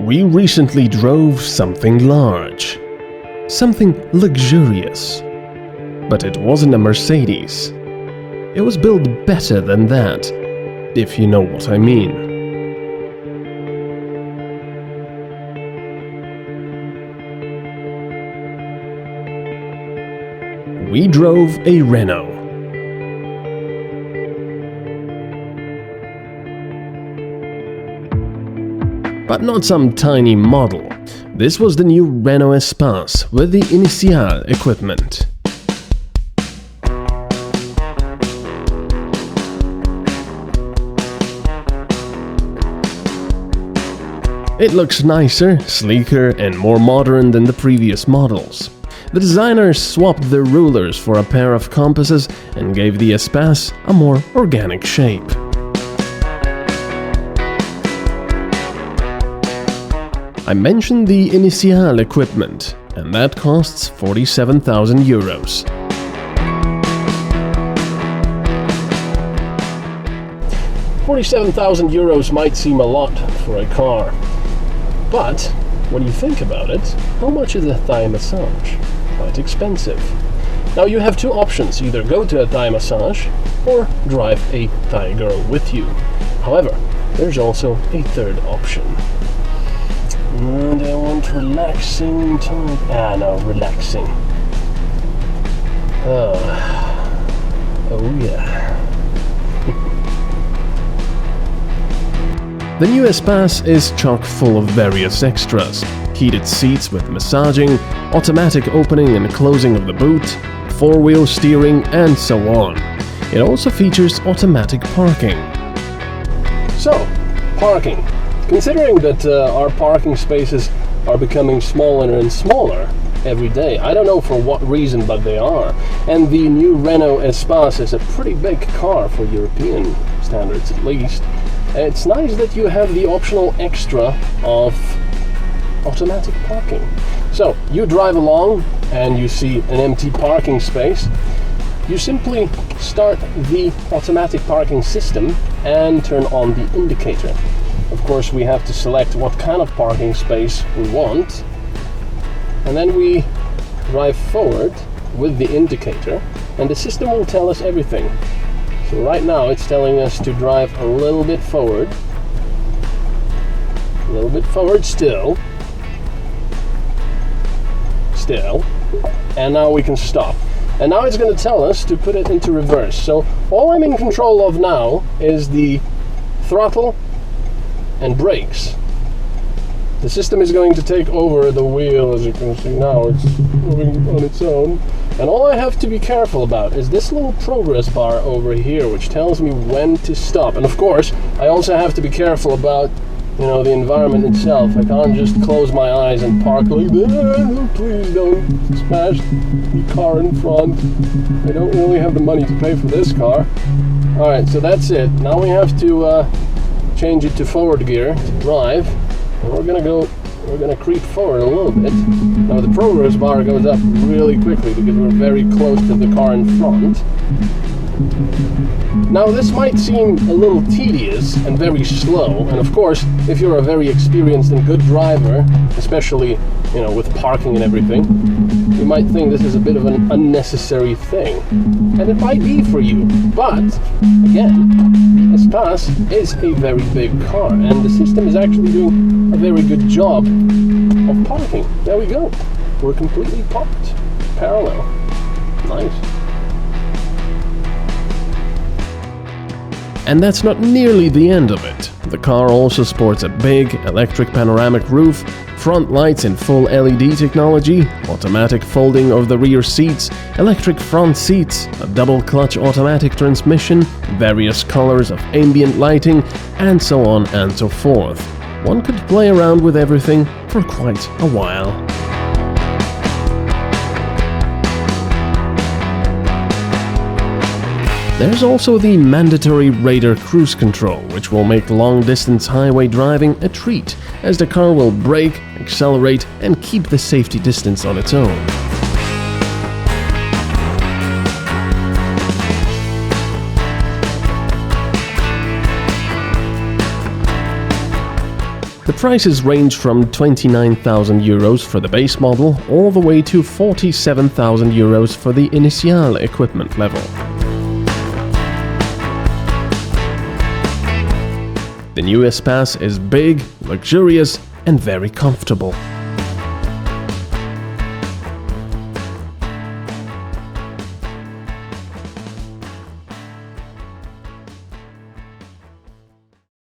We recently drove something large, something luxurious. But it wasn't a Mercedes. It was built better than that, if you know what I mean. We drove a Renault. But not some tiny model. This was the new Renault Espace with the Initial equipment. It looks nicer, sleeker, and more modern than the previous models. The designers swapped the rulers for a pair of compasses and gave the Espace a more organic shape. I mentioned the Initial equipment, and that costs 47,000 euros. €47,000 might seem a lot for a car, but when you think about it, how much is a Thai massage? Quite expensive. Now you have two options, either go to a Thai massage or drive a Thai girl with you. However, there's also a third option. And I want relaxing time. No, relaxing. Oh yeah. The new Espace is chock full of various extras. Heated seats with massaging, automatic opening and closing of the boot, four-wheel steering, and so on. It also features automatic parking. So, parking. Considering that our parking spaces are becoming smaller and smaller every day, I don't know for what reason, but they are. And the new Renault Espace is a pretty big car for European standards at least. It's nice that you have the optional extra of automatic parking. So, you drive along and you see an empty parking space. You simply start the automatic parking system and turn on the indicator. Of course, we have to select what kind of parking space we want, and then we drive forward with the indicator, and the system will tell us everything. So right now it's telling us to drive a little bit forward still, and now we can stop. And now it's going to tell us to put it into reverse. So all I'm in control of now is the throttle and brakes. The system is going to take over the wheel. As you can see now, it's moving on its own. And all I have to be careful about is this little progress bar over here, which tells me when to stop. And of course, I also have to be careful about, the environment itself. I can't just close my eyes and park like that. Please don't smash the car in front. I don't really have the money to pay for this car. Alright, so that's it. Now we have to change it to forward gear to drive. And we're gonna creep forward a little bit. Now the progress bar goes up really quickly because we're very close to the car in front. Now this might seem a little tedious and very slow, and of course, if you're a very experienced and good driver, especially, with parking and everything, you might think this is a bit of an unnecessary thing. And it might be for you, but, again, the Espace is a very big car, and the system is actually doing a very good job of parking. There we go. We're completely parked. Parallel. Nice. And that's not nearly the end of it. The car also sports a big electric panoramic roof, front lights in full LED technology, automatic folding of the rear seats, electric front seats, a double clutch automatic transmission, various colors of ambient lighting, and so on and so forth. One could play around with everything for quite a while. There's also the mandatory radar cruise control, which will make long-distance highway driving a treat, as the car will brake, accelerate, and keep the safety distance on its own. The prices range from 29,000 euros for the base model all the way to 47,000 euros for the initial equipment level. The new Espace is big, luxurious and very comfortable.